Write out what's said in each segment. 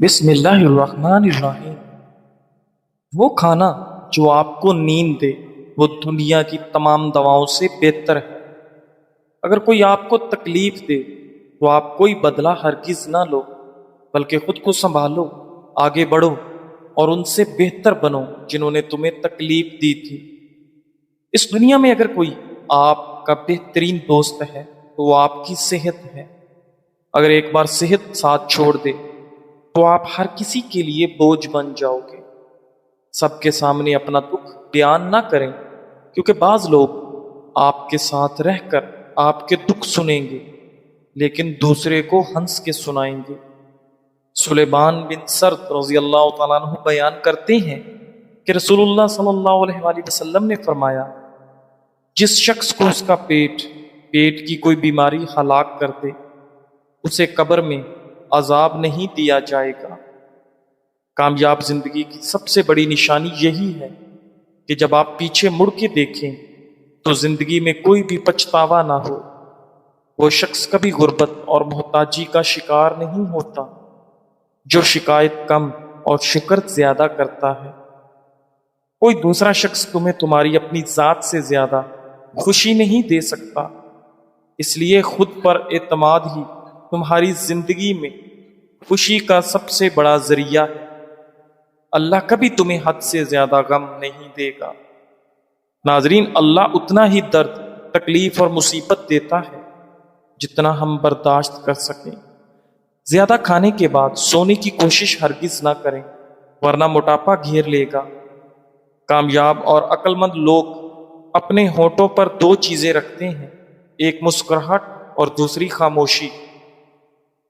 بسم اللہ الرحمن الرحیم۔ وہ کھانا جو آپ کو نیند دے وہ دنیا کی تمام دواؤں سے بہتر ہے۔ اگر کوئی آپ کو تکلیف دے تو آپ کوئی بدلہ ہرگز نہ لو، بلکہ خود کو سنبھالو، آگے بڑھو اور ان سے بہتر بنو جنہوں نے تمہیں تکلیف دی تھی۔ اس دنیا میں اگر کوئی آپ کا بہترین دوست ہے تو وہ آپ کی صحت ہے۔ اگر ایک بار صحت ساتھ چھوڑ دے تو آپ ہر کسی کے لیے بوجھ بن جاؤ گے۔ سب کے سامنے اپنا دکھ بیان نہ کریں، کیونکہ بعض لوگ آپ کے ساتھ رہ کر آپ کے دکھ سنیں گے لیکن دوسرے کو ہنس کے سنائیں گے۔ سلیمان بن سرد رضی اللہ تعالیٰ عنہ بیان کرتے ہیں کہ رسول اللہ صلی اللہ علیہ وآلہ وسلم نے فرمایا، جس شخص کو اس کا پیٹ کی کوئی بیماری ہلاک کر دے اسے قبر میں عذاب نہیں دیا جائے گا۔ کامیاب زندگی کی سب سے بڑی نشانی یہی ہے کہ جب آپ پیچھے مڑ کے دیکھیں تو زندگی میں کوئی بھی پچھتاوا نہ ہو۔ وہ شخص کبھی غربت اور محتاجی کا شکار نہیں ہوتا جو شکایت کم اور شکر زیادہ کرتا ہے۔ کوئی دوسرا شخص تمہیں تمہاری اپنی ذات سے زیادہ خوشی نہیں دے سکتا، اس لیے خود پر اعتماد ہی تمہاری زندگی میں خوشی کا سب سے بڑا ذریعہ ہے۔ اللہ کبھی تمہیں حد سے زیادہ غم نہیں دے گا۔ ناظرین، اللہ اتنا ہی درد، تکلیف اور مصیبت دیتا ہے جتنا ہم برداشت کر سکیں۔ زیادہ کھانے کے بعد سونے کی کوشش ہرگز نہ کریں، ورنہ موٹاپا گھیر لے گا۔ کامیاب اور عقل مند لوگ اپنے ہونٹوں پر دو چیزیں رکھتے ہیں، ایک مسکراہٹ اور دوسری خاموشی۔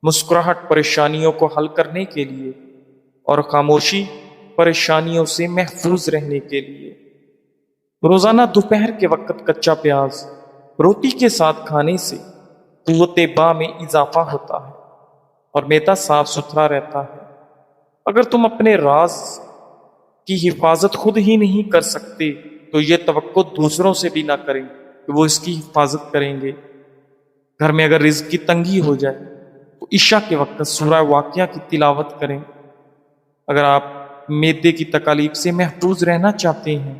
مسکراہٹ پریشانیوں کو حل کرنے کے لیے اور خاموشی پریشانیوں سے محفوظ رہنے کے لیے۔ روزانہ دوپہر کے وقت کچا پیاز روٹی کے ساتھ کھانے سے قوت با میں اضافہ ہوتا ہے اور معدہ صاف ستھرا رہتا ہے۔ اگر تم اپنے راز کی حفاظت خود ہی نہیں کر سکتے تو یہ توقع دوسروں سے بھی نہ کریں کہ وہ اس کی حفاظت کریں گے۔ گھر میں اگر رزق کی تنگی ہو جائے تو عشاء کے وقت سورہ واقعہ کی تلاوت کریں۔ اگر آپ معدے کی تکالیف سے محفوظ رہنا چاہتے ہیں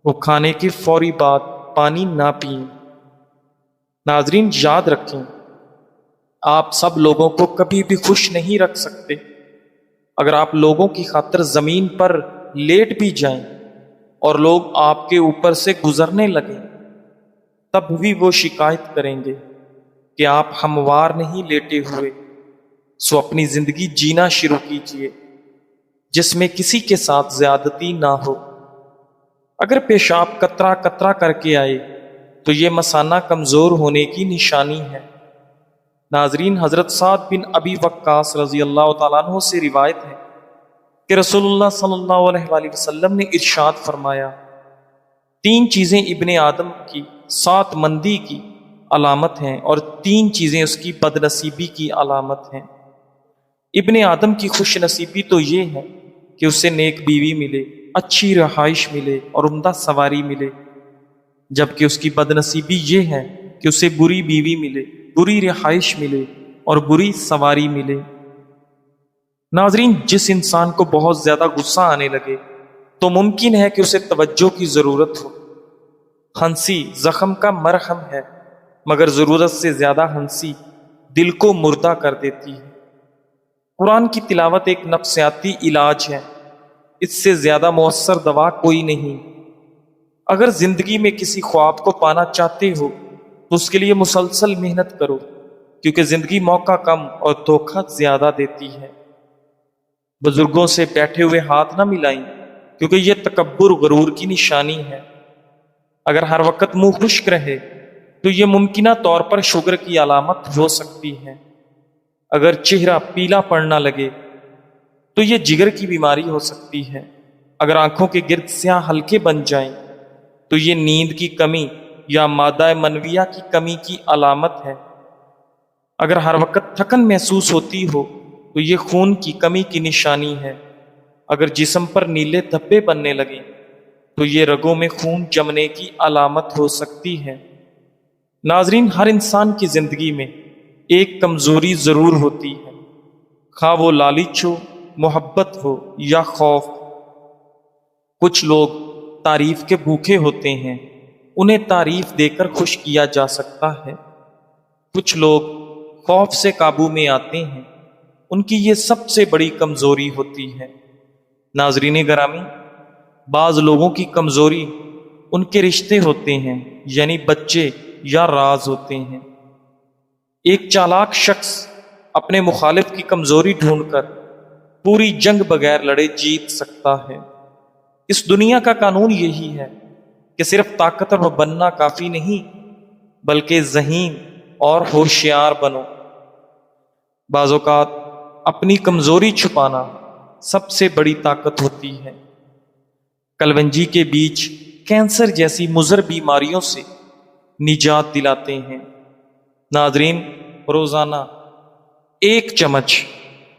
وہ کھانے کے فوری بعد پانی نہ پئیں۔ ناظرین، یاد رکھیں، آپ سب لوگوں کو کبھی بھی خوش نہیں رکھ سکتے۔ اگر آپ لوگوں کی خاطر زمین پر لیٹ بھی جائیں اور لوگ آپ کے اوپر سے گزرنے لگیں تب بھی وہ شکایت کریں گے کہ آپ ہموار نہیں لیٹے ہوئے۔ سو اپنی زندگی جینا شروع کیجیے جس میں کسی کے ساتھ زیادتی نہ ہو۔ اگر پیشاب قطرہ قطرہ کر کے آئے تو یہ مثانہ کمزور ہونے کی نشانی ہے۔ ناظرین، حضرت سعد بن ابی وقاص رضی اللہ تعالیٰ عنہ سے روایت ہے کہ رسول اللہ صلی اللہ علیہ وآلہ وسلم نے ارشاد فرمایا، تین چیزیں ابن آدم کی سات مندی کی علامت ہیں اور تین چیزیں اس کی بد نصیبی کی علامت ہیں۔ ابن آدم کی خوش نصیبی تو یہ ہے کہ اسے نیک بیوی ملے، اچھی رہائش ملے اور عمدہ سواری ملے، جبکہ اس کی بد نصیبی یہ ہے کہ اسے بری بیوی ملے، بری رہائش ملے اور بری سواری ملے۔ ناظرین، جس انسان کو بہت زیادہ غصہ آنے لگے تو ممکن ہے کہ اسے توجہ کی ضرورت ہو۔ ہنسی زخم کا مرہم ہے، مگر ضرورت سے زیادہ ہنسی دل کو مردہ کر دیتی ہے۔ قرآن کی تلاوت ایک نفسیاتی علاج ہے، اس سے زیادہ مؤثر دوا کوئی نہیں۔ اگر زندگی میں کسی خواب کو پانا چاہتے ہو تو اس کے لیے مسلسل محنت کرو، کیونکہ زندگی موقع کم اور دھوکہ زیادہ دیتی ہے۔ بزرگوں سے بیٹھے ہوئے ہاتھ نہ ملائیں، کیونکہ یہ تکبر غرور کی نشانی ہے۔ اگر ہر وقت منہ خشک رہے تو یہ ممکنہ طور پر شوگر کی علامت ہو سکتی ہے۔ اگر چہرہ پیلا پڑنا لگے تو یہ جگر کی بیماری ہو سکتی ہے۔ اگر آنکھوں کے گرد سیاہ حلقے بن جائیں تو یہ نیند کی کمی یا مادہ منویہ کی کمی کی علامت ہے۔ اگر ہر وقت تھکن محسوس ہوتی ہو تو یہ خون کی کمی کی نشانی ہے۔ اگر جسم پر نیلے دھبے بننے لگیں تو یہ رگوں میں خون جمنے کی علامت ہو سکتی ہے۔ ناظرین، ہر انسان کی زندگی میں ایک کمزوری ضرور ہوتی ہے، خواہ وہ لالچ ہو، محبت ہو یا خوف۔ کچھ لوگ تعریف کے بھوکے ہوتے ہیں، انہیں تعریف دے کر خوش کیا جا سکتا ہے۔ کچھ لوگ خوف سے قابو میں آتے ہیں، ان کی یہ سب سے بڑی کمزوری ہوتی ہے۔ ناظرین گرامی، بعض لوگوں کی کمزوری ان کے رشتے ہوتے ہیں، یعنی بچے یا راز ہوتے ہیں۔ ایک چالاک شخص اپنے مخالف کی کمزوری ڈھونڈ کر پوری جنگ بغیر لڑے جیت سکتا ہے۔ اس دنیا کا قانون یہی ہے کہ صرف طاقتور بننا کافی نہیں، بلکہ ذہین اور ہوشیار بنو۔ بعض اوقات اپنی کمزوری چھپانا سب سے بڑی طاقت ہوتی ہے۔ کلونجی کے بیج کینسر جیسی مضر بیماریوں سے نجات دلاتے ہیں۔ ناظرین، روزانہ 1 چمچ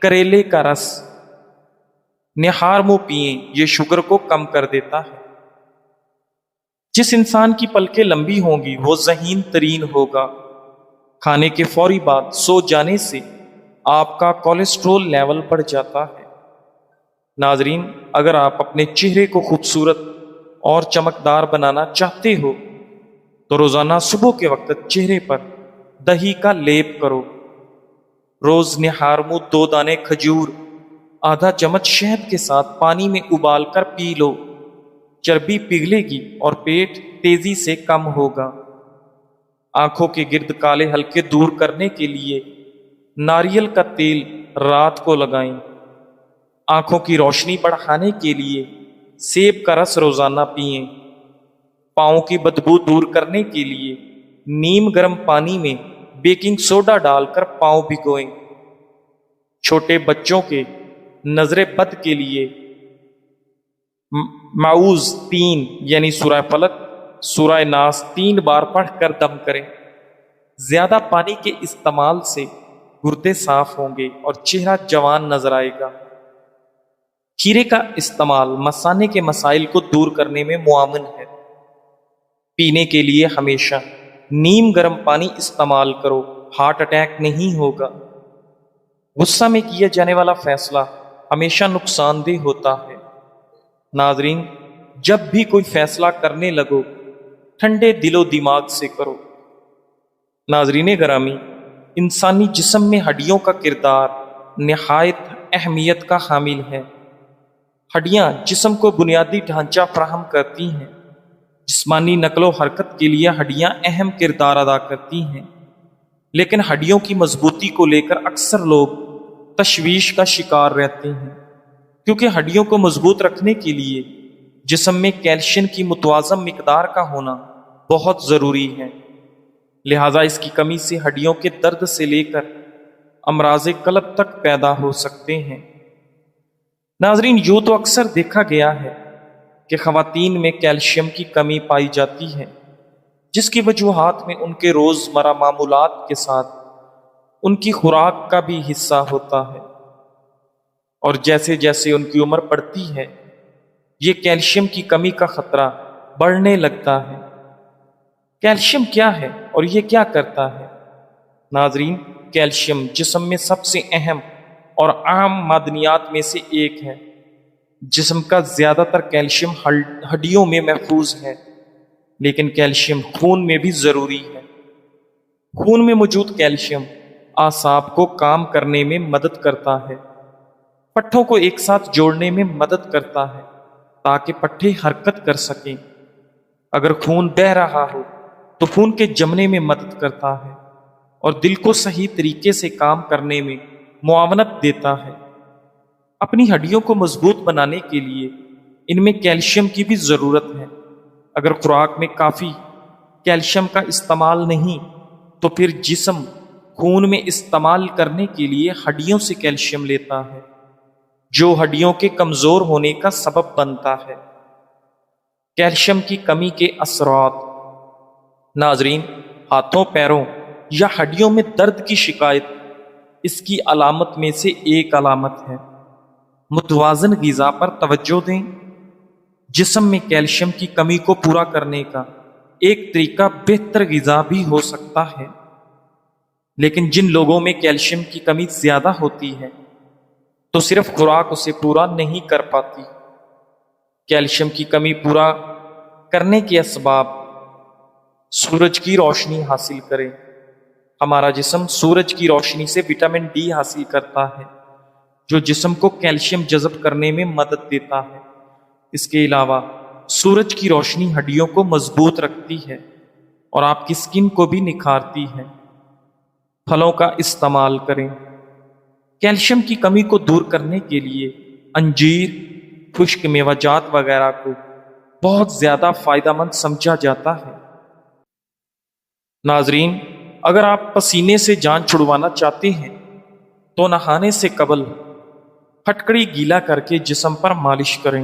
کریلے کا رس نہار منہ پئیں، یہ شوگر کو کم کر دیتا ہے۔ جس انسان کی پلکیں لمبی ہوں گی وہ ذہین ترین ہوگا۔ کھانے کے فوری بعد سو جانے سے آپ کا کولیسٹرول لیول بڑھ جاتا ہے۔ ناظرین، اگر آپ اپنے چہرے کو خوبصورت اور چمکدار بنانا چاہتے ہو تو روزانہ صبح کے وقت چہرے پر دہی کا لیپ کرو۔ روز نہار منہ 2 دانے کھجور، آدھا چمچ شہد کے ساتھ پانی میں ابال کر پی لو۔ چربی پگھلے گی اور پیٹ تیزی سے کم ہوگا۔ آنکھوں کے گرد کالے ہلکے دور کرنے کے لیے ناریل کا تیل رات کو لگائیں۔ آنکھوں کی روشنی بڑھانے کے لیے سیب کا رس روزانہ پئیں۔ پاؤں کی بدبو دور کرنے کے لیے نیم گرم پانی میں بیکنگ سوڈا ڈال کر پاؤں بھگوئیں۔ چھوٹے بچوں کے نظر بد کے لیے معوذ 3 یعنی سورہ فلق، سورہ ناس 3 بار پڑھ کر دم کریں۔ زیادہ پانی کے استعمال سے گردے صاف ہوں گے اور چہرہ جوان نظر آئے گا۔ کھیرے کا استعمال مثانے کے مسائل کو دور کرنے میں معاون ہے۔ پینے کے لیے ہمیشہ نیم گرم پانی استعمال کرو، ہارٹ اٹیک نہیں ہوگا۔ غصہ میں کیا جانے والا فیصلہ ہمیشہ نقصان دہ ہوتا ہے۔ ناظرین، جب بھی کوئی فیصلہ کرنے لگو ٹھنڈے دل و دماغ سے کرو۔ ناظرین گرامی، انسانی جسم میں ہڈیوں کا کردار نہایت اہمیت کا حامل ہے۔ ہڈیاں جسم کو بنیادی ڈھانچہ فراہم کرتی ہیں۔ جسمانی نقل و حرکت کے لیے ہڈیاں اہم کردار ادا کرتی ہیں، لیکن ہڈیوں کی مضبوطی کو لے کر اکثر لوگ تشویش کا شکار رہتے ہیں، کیونکہ ہڈیوں کو مضبوط رکھنے کے لیے جسم میں کیلشیم کی متوازن مقدار کا ہونا بہت ضروری ہے۔ لہذا اس کی کمی سے ہڈیوں کے درد سے لے کر امراض قلب تک پیدا ہو سکتے ہیں۔ ناظرین، یوں تو اکثر دیکھا گیا ہے کہ خواتین میں کیلشیم کی کمی پائی جاتی ہے، جس کی وجوہات میں ان کے روزمرہ معمولات کے ساتھ ان کی خوراک کا بھی حصہ ہوتا ہے، اور جیسے جیسے ان کی عمر بڑھتی ہے یہ کیلشیم کی کمی کا خطرہ بڑھنے لگتا ہے۔ کیلشیم کیا ہے اور یہ کیا کرتا ہے؟ ناظرین، کیلشیم جسم میں سب سے اہم اور عام معدنیات میں سے ایک ہے۔ جسم کا زیادہ تر کیلشیم ہڈیوں میں محفوظ ہے، لیکن کیلشیم خون میں بھی ضروری ہے۔ خون میں موجود کیلشیم اعصاب کو کام کرنے میں مدد کرتا ہے، پٹھوں کو ایک ساتھ جوڑنے میں مدد کرتا ہے تاکہ پٹھے حرکت کر سکیں۔ اگر خون بہہ رہا ہو تو خون کے جمنے میں مدد کرتا ہے اور دل کو صحیح طریقے سے کام کرنے میں معاونت دیتا ہے۔ اپنی ہڈیوں کو مضبوط بنانے کے لیے ان میں کیلشیم کی بھی ضرورت ہے۔ اگر خوراک میں کافی کیلشیم کا استعمال نہیں تو پھر جسم خون میں استعمال کرنے کے لیے ہڈیوں سے کیلشیم لیتا ہے، جو ہڈیوں کے کمزور ہونے کا سبب بنتا ہے۔ کیلشیم کی کمی کے اثرات۔ ناظرین، ہاتھوں، پیروں یا ہڈیوں میں درد کی شکایت اس کی علامت میں سے ایک علامت ہے۔ متوازن غذا پر توجہ دیں۔ جسم میں کیلشیم کی کمی کو پورا کرنے کا ایک طریقہ بہتر غذا بھی ہو سکتا ہے، لیکن جن لوگوں میں کیلشیم کی کمی زیادہ ہوتی ہے تو صرف خوراک اسے پورا نہیں کر پاتی۔ کیلشیم کی کمی پورا کرنے کے اسباب: سورج کی روشنی حاصل کریں۔ ہمارا جسم سورج کی روشنی سے وٹامن ڈی حاصل کرتا ہے، جو جسم کو کیلشیم جذب کرنے میں مدد دیتا ہے۔ اس کے علاوہ سورج کی روشنی ہڈیوں کو مضبوط رکھتی ہے اور آپ کی سکن کو بھی نکھارتی ہے۔ پھلوں کا استعمال کریں۔ کیلشیم کی کمی کو دور کرنے کے لیے انجیر، خشک میوہ جات وغیرہ کو بہت زیادہ فائدہ مند سمجھا جاتا ہے۔ ناظرین، اگر آپ پسینے سے جان چھڑوانا چاہتے ہیں تو نہانے سے قبل پھٹکڑی گیلا کر کے جسم پر مالش کریں۔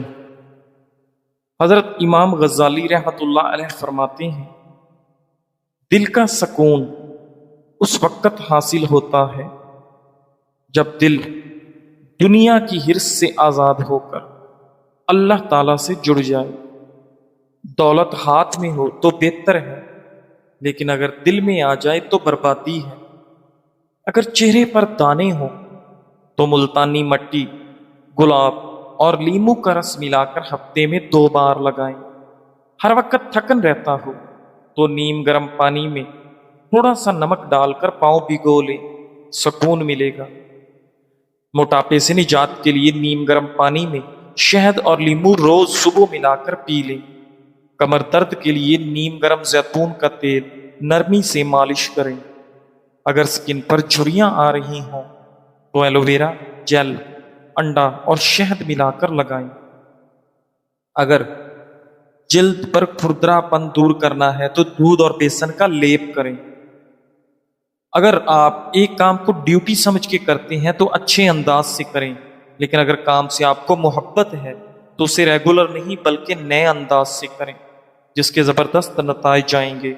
حضرت امام غزالی رحمۃ اللہ علیہ فرماتے ہیں، دل کا سکون اس وقت حاصل ہوتا ہے جب دل دنیا کی حرص سے آزاد ہو کر اللہ تعالیٰ سے جڑ جائے۔ دولت ہاتھ میں ہو تو بہتر ہے، لیکن اگر دل میں آ جائے تو بربادی ہے۔ اگر چہرے پر دانے ہوں تو ملتانی مٹی، گلاب اور لیمو کا رس ملا کر ہفتے میں 2 بار لگائیں۔ ہر وقت تھکن رہتا ہو تو نیم گرم پانی میں تھوڑا سا نمک ڈال کر پاؤں بھگو لیں، سکون ملے گا۔ موٹاپے سے نجات کے لیے نیم گرم پانی میں شہد اور لیمو روز صبح ملا کر پی لیں۔ کمر درد کے لیے نیم گرم زیتون کا تیل نرمی سے مالش کریں۔ اگر سکن پر جھریاں آ رہی ہوں تو ایلو ویرا جیل، انڈا اور شہد ملا کر لگائیں۔ اگر جلد پر کھردرا پن دور کرنا ہے تو دودھ اور بیسن کا لیپ کریں۔ اگر آپ ایک کام کو ڈیوٹی سمجھ کے کرتے ہیں تو اچھے انداز سے کریں، لیکن اگر کام سے آپ کو محبت ہے تو اسے ریگولر نہیں بلکہ نئے انداز سے کریں، جس کے زبردست نتائج آئیں گے۔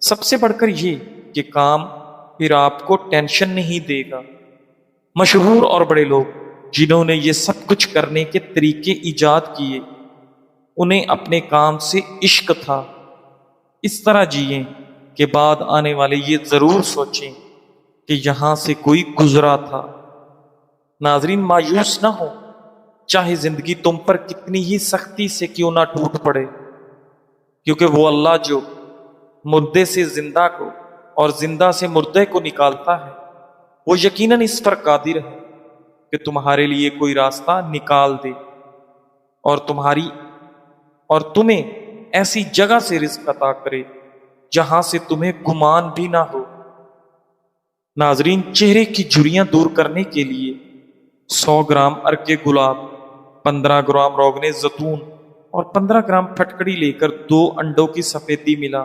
سب سے بڑھ کر یہ کہ کام پھر آپ کو ٹینشن نہیں دے گا۔ مشہور اور بڑے لوگ جنہوں نے یہ سب کچھ کرنے کے طریقے ایجاد کیے، انہیں اپنے کام سے عشق تھا۔ اس طرح جئیں کہ بعد آنے والے یہ ضرور سوچیں کہ یہاں سے کوئی گزرا تھا۔ ناظرین، مایوس نہ ہو، چاہے زندگی تم پر کتنی ہی سختی سے کیوں نہ ٹوٹ پڑے، کیونکہ وہ اللہ جو مردے سے زندہ کو اور زندہ سے مردے کو نکالتا ہے، وہ یقیناً اس پر قادر ہے کہ تمہارے لیے کوئی راستہ نکال دے اور تمہیں ایسی جگہ سے رزق عطا کرے جہاں سے تمہیں گمان بھی نہ ہو۔ ناظرین، چہرے کی جھریاں دور کرنے کے لیے 100 گرام ارک گلاب، 15 گرام روغن زیتون اور 15 گرام پھٹکڑی لے کر 2 انڈوں کی سفیدی ملا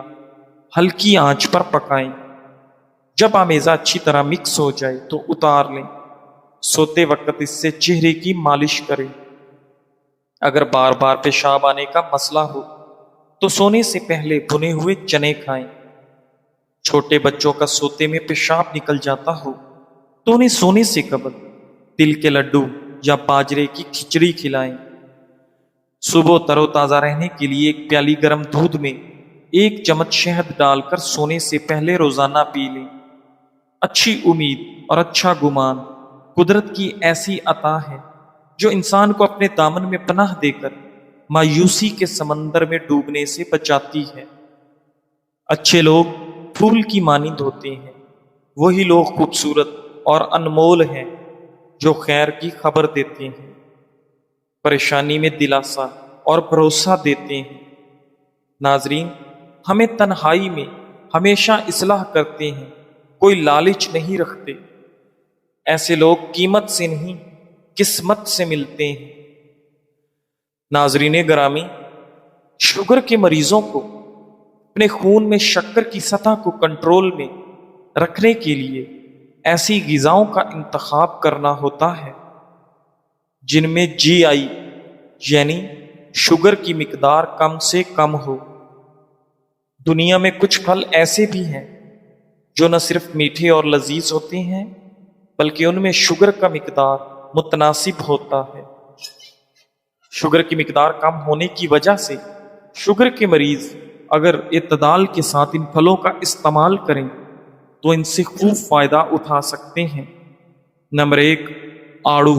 ہلکی آنچ پر پکائیں۔ جب آمیزہ اچھی طرح مکس ہو جائے تو اتار لیں۔ سوتے وقت اس سے چہرے کی مالش کریں۔ اگر بار بار پیشاب آنے کا مسئلہ ہو تو سونے سے پہلے بھنے ہوئے چنے کھائیں۔ چھوٹے بچوں کا سوتے میں پیشاب نکل جاتا ہو تو انہیں سونے سے قبل تل کے لڈو یا باجرے کی کھچڑی کھلائیں۔ صبح تر و تازہ رہنے کے لیے 1 پیالی گرم دودھ میں 1 چمچ شہد ڈال کر سونے سے پہلے روزانہ پی لیں۔ اچھی امید اور اچھا گمان قدرت کی ایسی عطا ہے جو انسان کو اپنے دامن میں پناہ دے کر مایوسی کے سمندر میں ڈوبنے سے بچاتی ہے۔ اچھے لوگ پھول کی مانند ہوتے ہیں، وہی لوگ خوبصورت اور انمول ہیں جو خیر کی خبر دیتے ہیں، پریشانی میں دلاسا اور بھروسہ دیتے ہیں۔ ناظرین، ہمیں تنہائی میں ہمیشہ اصلاح کرتے ہیں، کوئی لالچ نہیں رکھتے۔ ایسے لوگ قیمت سے نہیں قسمت سے ملتے ہیں۔ ناظرین گرامی، شوگر کے مریضوں کو اپنے خون میں شکر کی سطح کو کنٹرول میں رکھنے کے لیے ایسی غذاؤں کا انتخاب کرنا ہوتا ہے جن میں GI یعنی شوگر کی مقدار کم سے کم ہو۔ دنیا میں کچھ پھل ایسے بھی ہیں جو نہ صرف میٹھے اور لذیذ ہوتے ہیں بلکہ ان میں شوگر کا مقدار متناسب ہوتا ہے۔ شوگر کی مقدار کم ہونے کی وجہ سے شوگر کے مریض اگر اعتدال کے ساتھ ان پھلوں کا استعمال کریں تو ان سے خوب فائدہ اٹھا سکتے ہیں۔ نمبر 1، آڑو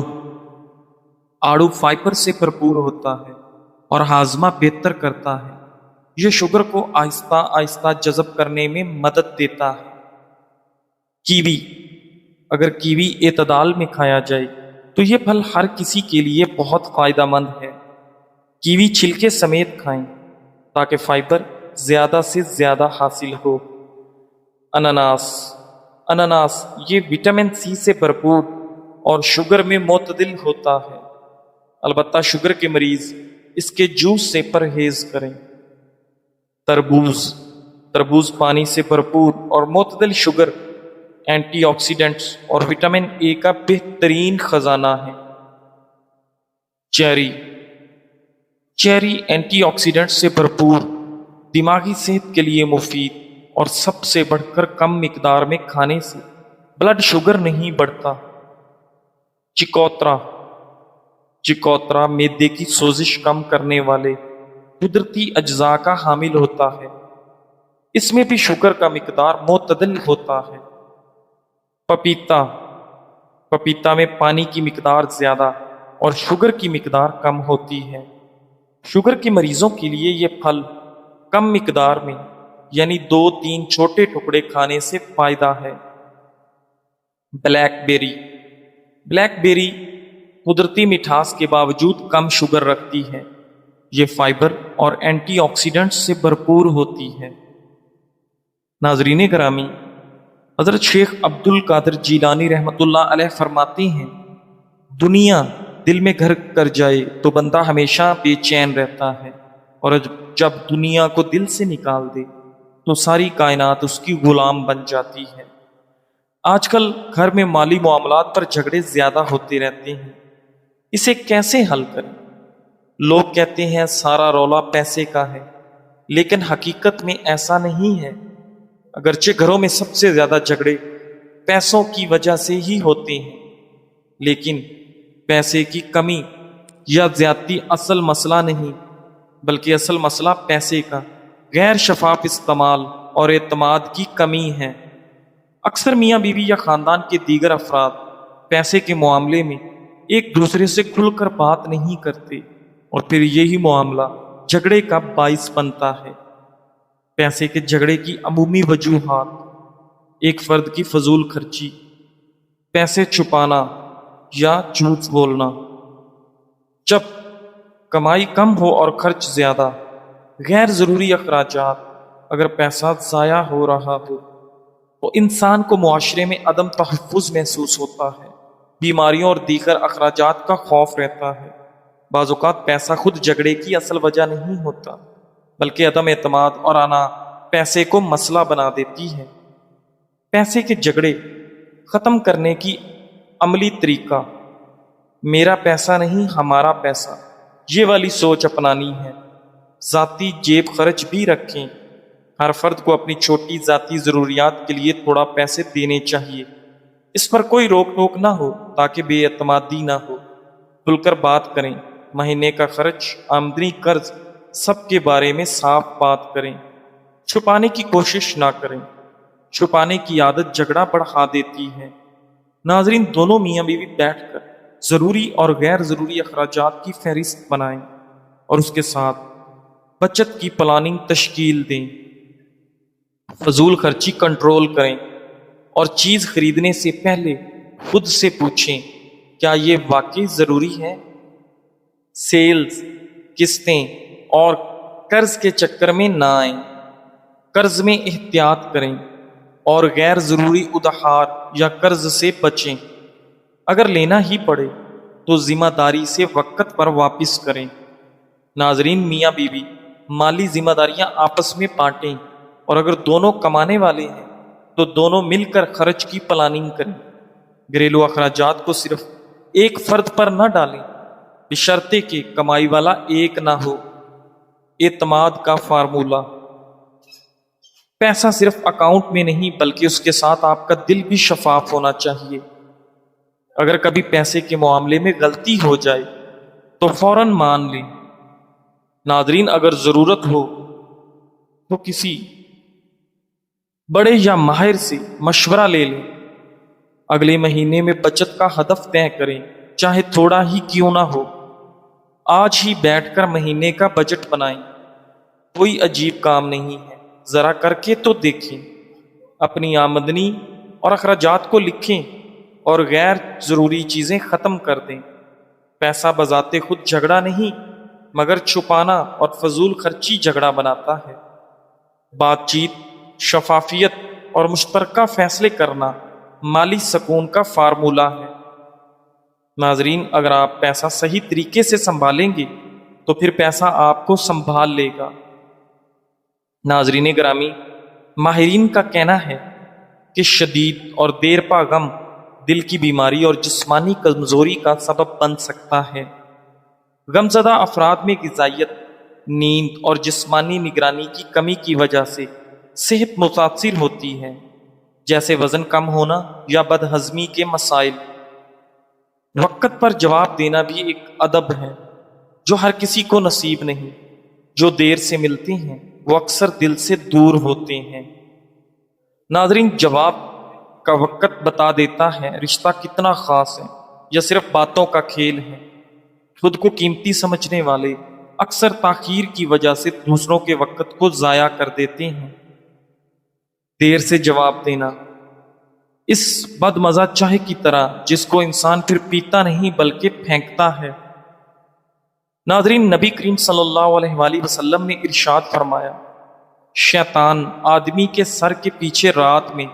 آڑو فائبر سے بھرپور ہوتا ہے اور ہاضمہ بہتر کرتا ہے۔ یہ شوگر کو آہستہ آہستہ جذب کرنے میں مدد دیتا ہے۔ کیوی، اگر کیوی اعتدال میں کھایا جائے تو یہ پھل ہر کسی کے لیے بہت فائدہ مند ہے۔ کیوی چھلکے سمیت کھائیں تاکہ فائبر زیادہ سے زیادہ حاصل ہو۔ انناس انناس یہ وٹامن سی سے بھرپور اور شوگر میں معتدل ہوتا ہے، البتہ شوگر کے مریض اس کے جوس سے پرہیز کریں۔ تربوز تربوز پانی سے بھرپور اور معتدل شوگر، اینٹی آکسیڈنٹس اور وٹامن اے کا بہترین خزانہ ہے۔ چیری چیری اینٹی آکسیڈنٹ سے بھرپور، دماغی صحت کے لیے مفید اور سب سے بڑھ کر کم مقدار میں کھانے سے بلڈ شوگر نہیں بڑھتا۔ چکوترا چکوترا معدے کی سوزش کم کرنے والے قدرتی اجزاء کا حامل ہوتا ہے۔ اس میں بھی شوگر کا مقدار معتدل ہوتا ہے۔ پپیتا پپیتا میں پانی کی مقدار زیادہ اور شوگر کی مقدار کم ہوتی ہے۔ شوگر کے مریضوں کے لیے یہ پھل کم مقدار میں، یعنی 2-3 چھوٹے ٹکڑے کھانے سے فائدہ ہے۔ بلیک بیری بلیک بیری قدرتی مٹھاس کے باوجود کم شوگر رکھتی ہے۔ یہ فائبر اور اینٹی آکسیڈنٹ سے بھرپور ہوتی ہے۔ ناظرین گرامی، حضرت شیخ عبد القادر جیلانی رحمۃ اللہ علیہ فرماتے ہیں، دنیا دل میں گھر کر جائے تو بندہ ہمیشہ بے چین رہتا ہے، اور جب دنیا کو دل سے نکال دے تو ساری کائنات اس کی غلام بن جاتی ہے۔ آج کل گھر میں مالی معاملات پر جھگڑے زیادہ ہوتے رہتے ہیں، اسے کیسے حل کریں؟ لوگ کہتے ہیں سارا رولا پیسے کا ہے، لیکن حقیقت میں ایسا نہیں ہے۔ اگرچہ گھروں میں سب سے زیادہ جھگڑے پیسوں کی وجہ سے ہی ہوتے ہیں، لیکن پیسے کی کمی یا زیادتی اصل مسئلہ نہیں، بلکہ اصل مسئلہ پیسے کا غیر شفاف استعمال اور اعتماد کی کمی ہے۔ اکثر میاں بیوی یا خاندان کے دیگر افراد پیسے کے معاملے میں ایک دوسرے سے کھل کر بات نہیں کرتے، اور پھر یہی معاملہ جھگڑے کا باعث بنتا ہے۔ پیسے کے جھگڑے کی عمومی وجوہات: ایک فرد کی فضول خرچی، پیسے چھپانا یا جھوٹ بولنا۔ جب کمائی کم ہو اور خرچ زیادہ، غیر ضروری اخراجات، اگر پیسہ ضائع ہو رہا ہو تو انسان کو معاشرے میں عدم تحفظ محسوس ہوتا ہے، بیماریوں اور دیگر اخراجات کا خوف رہتا ہے۔ بعض اوقات پیسہ خود جھگڑے کی اصل وجہ نہیں ہوتا، بلکہ عدم اعتماد اور انا پیسے کو مسئلہ بنا دیتی ہے۔ پیسے کے جھگڑے ختم کرنے کی عملی طریقہ: میرا پیسہ نہیں ہمارا پیسہ، یہ والی سوچ اپنانی ہے۔ ذاتی جیب خرچ بھی رکھیں، ہر فرد کو اپنی چھوٹی ذاتی ضروریات کے لیے تھوڑا پیسے دینے چاہیے۔ اس پر کوئی روک ٹوک نہ ہو تاکہ بے اعتمادی نہ ہو۔ کھل کر بات کریں، مہینے کا خرچ، آمدنی، قرض، سب کے بارے میں صاف بات کریں۔ چھپانے کی کوشش نہ کریں، چھپانے کی عادت جھگڑا بڑھا دیتی ہے۔ ناظرین، دونوں میاں بیوی بیٹھ کر ضروری اور غیر ضروری اخراجات کی فہرست بنائیں اور اس کے ساتھ بچت کی پلاننگ تشکیل دیں۔ فضول خرچی کنٹرول کریں اور چیز خریدنے سے پہلے خود سے پوچھیں، کیا یہ واقعی ضروری ہے؟ سیلز، قسطیں اور قرض کے چکر میں نہ آئیں۔ قرض میں احتیاط کریں اور غیر ضروری ادھار یا قرض سے بچیں۔ اگر لینا ہی پڑے تو ذمہ داری سے وقت پر واپس کریں۔ ناظرین، میاں بیوی مالی ذمہ داریاں آپس میں بانٹیں، اور اگر دونوں کمانے والے ہیں تو دونوں مل کر خرچ کی پلاننگ کریں۔ گھریلو اخراجات کو صرف ایک فرد پر نہ ڈالیں، بشرطے کہ کمائی والا ایک نہ ہو۔ اعتماد کا فارمولہ: پیسہ صرف اکاؤنٹ میں نہیں بلکہ اس کے ساتھ آپ کا دل بھی شفاف ہونا چاہیے۔ اگر کبھی پیسے کے معاملے میں غلطی ہو جائے تو فوراً مان لیں۔ ناظرین، اگر ضرورت ہو تو کسی بڑے یا ماہر سے مشورہ لے لیں۔ اگلے مہینے میں بچت کا ہدف طے کریں چاہے تھوڑا ہی کیوں نہ ہو۔ آج ہی بیٹھ کر مہینے کا بجٹ بنائیں۔ کوئی عجیب کام نہیں ہے، ذرا کر کے تو دیکھیں۔ اپنی آمدنی اور اخراجات کو لکھیں اور غیر ضروری چیزیں ختم کر دیں۔ پیسہ بذات خود جھگڑا نہیں، مگر چھپانا اور فضول خرچی جھگڑا بناتا ہے۔ بات چیت، شفافیت اور مشترکہ فیصلے کرنا مالی سکون کا فارمولہ ہے۔ ناظرین، اگر آپ پیسہ صحیح طریقے سے سنبھالیں گے تو پھر پیسہ آپ کو سنبھال لے گا۔ ناظرین گرامی، ماہرین کا کہنا ہے کہ شدید اور دیر پا غم دل کی بیماری اور جسمانی کمزوری کا سبب بن سکتا ہے۔ غم زدہ افراد میں غذائیت، نیند اور جسمانی نگرانی کی کمی کی وجہ سے صحت متاثر ہوتی ہے، جیسے وزن کم ہونا یا بد ہضمی کے مسائل۔ وقت پر جواب دینا بھی ایک ادب ہے جو ہر کسی کو نصیب نہیں۔ جو دیر سے ملتے ہیں وہ اکثر دل سے دور ہوتے ہیں۔ ناظرین، جواب کا وقت بتا دیتا ہے رشتہ کتنا خاص ہے یا صرف باتوں کا کھیل ہے۔ خود کو قیمتی سمجھنے والے اکثر تاخیر کی وجہ سے دوسروں کے وقت کو ضائع کر دیتے ہیں۔ دیر سے جواب دینا اس بد مزہ چائے کی طرح جس کو انسان پھر پیتا نہیں بلکہ پھینکتا ہے۔ ناظرین، نبی کریم صلی اللہ علیہ وآلہ وسلم نے ارشاد فرمایا، شیطان آدمی کے سر کے پیچھے رات میں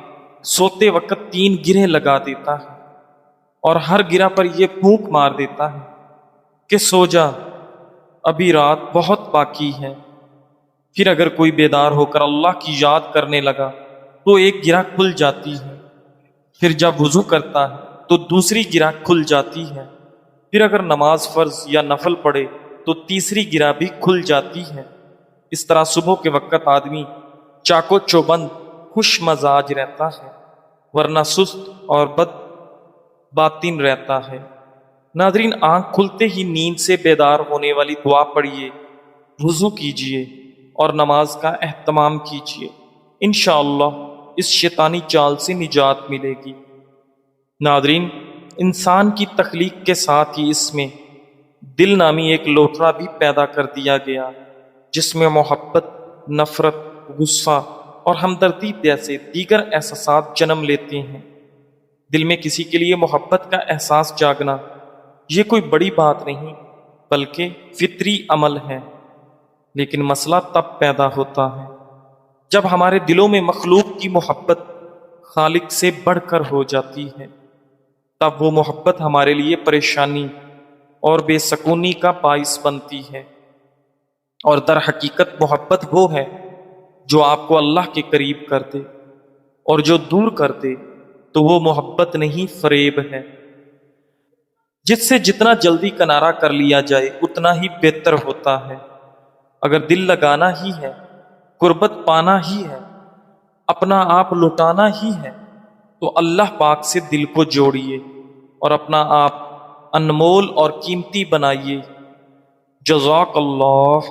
سوتے وقت 3 گرہیں لگا دیتا ہے اور ہر گرہ پر یہ پھونک مار دیتا ہے کہ سو جا، ابھی رات بہت باقی ہے۔ پھر اگر کوئی بیدار ہو کر اللہ کی یاد کرنے لگا تو ایک گرہ کھل جاتی ہے، پھر جب وضو کرتا ہے تو دوسری گرہ کھل جاتی ہے، پھر اگر نماز فرض یا نفل پڑھے تو تیسری گرہ بھی کھل جاتی ہے۔ اس طرح صبح کے وقت آدمی چاکو چوبند خوش مزاج رہتا ہے، ورنہ سست اور بد باطن رہتا ہے۔ ناظرین، آنکھ کھلتے ہی نیند سے بیدار ہونے والی دعا پڑھیے، وضو کیجیے اور نماز کا اہتمام کیجیے۔ انشاءاللہ اس شیطانی چال سے نجات ملے گی۔ ناظرین، انسان کی تخلیق کے ساتھ ہی اس میں دل نامی ایک لوتھڑا بھی پیدا کر دیا گیا، جس میں محبت، نفرت، غصہ اور ہمدردی جیسے دیگر احساسات جنم لیتے ہیں۔ دل میں کسی کے لیے محبت کا احساس جاگنا یہ کوئی بڑی بات نہیں بلکہ فطری عمل ہے، لیکن مسئلہ تب پیدا ہوتا ہے جب ہمارے دلوں میں مخلوق کی محبت خالق سے بڑھ کر ہو جاتی ہے۔ تب وہ محبت ہمارے لیے پریشانی اور بے سکونی کا باعث بنتی ہے، اور در حقیقت محبت وہ ہے جو آپ کو اللہ کے قریب کر دے، اور جو دور کر دے تو وہ محبت نہیں، فریب ہے، جس سے جتنا جلدی کنارہ کر لیا جائے اتنا ہی بہتر ہوتا ہے۔ اگر دل لگانا ہی ہے، قربت پانا ہی ہے، اپنا آپ لٹانا ہی ہے تو اللہ پاک سے دل کو جوڑیے اور اپنا آپ انمول اور قیمتی بنائیے۔ جزاک اللہ۔